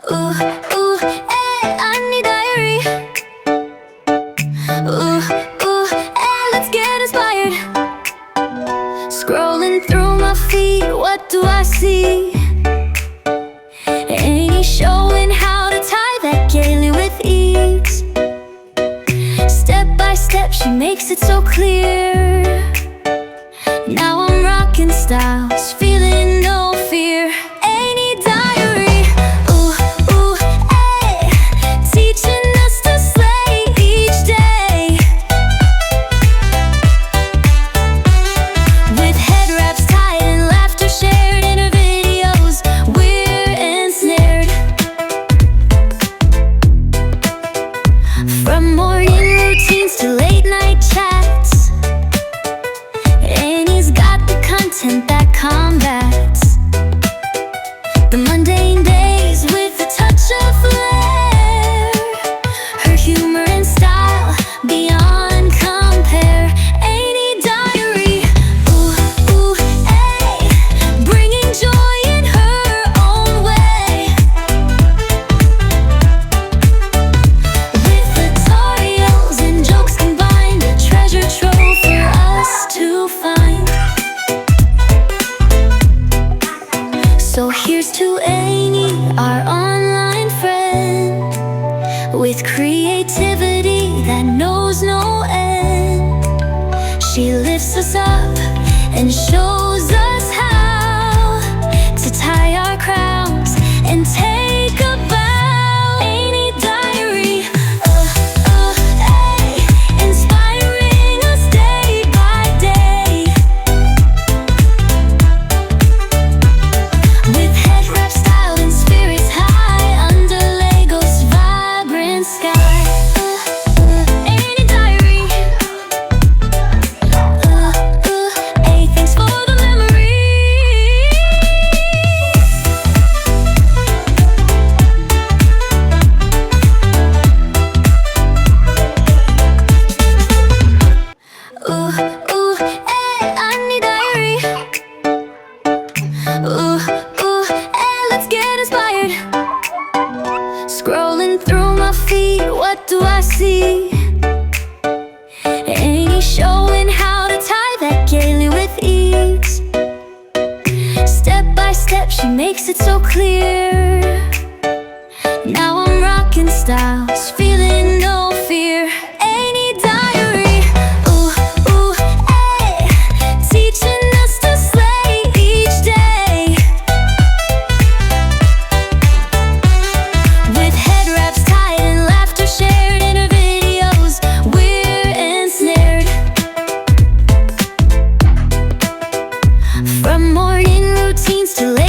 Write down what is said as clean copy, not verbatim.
Anie diary. Let's get inspired. Scrolling through my feed, what do I see? Anie showing how to tie that gaily with ease. Step by step, she makes it so clear. Now I'm rocking styles, feeling no fear. Anie diary. Teaching us to slay each day. With head wraps tied and laughter shared in her videos, we're ensnared. From morning routines to late night chats, Anie's got the content that combats the mundane days with a touch of flair. Her humor and style beyond compare. Anie diary. Bringing joy in her own way. With tutorials and jokes combined, a treasure trove for us to find. So here's to Anie, our online friend, with creativity that knows no end. She lifts us up and shows us how to tie our crowns and take a bow. Anie diary. Inspiring us day by day. With head wrap style and spirits high under Lego's vibrant sky. Anie diary. Thanks for the memories. Anie diary. Let's get inspired. Scrolling through my feed, what do I see? Anie showing how to tie that gaily with ease. Step by step, she makes it so clear. Now I'm rocking styles, feeling no fear. Anie diary. Teaching us to slay each day. With head wraps tied and laughter shared in her videos, we're ensnared. From morning routines to late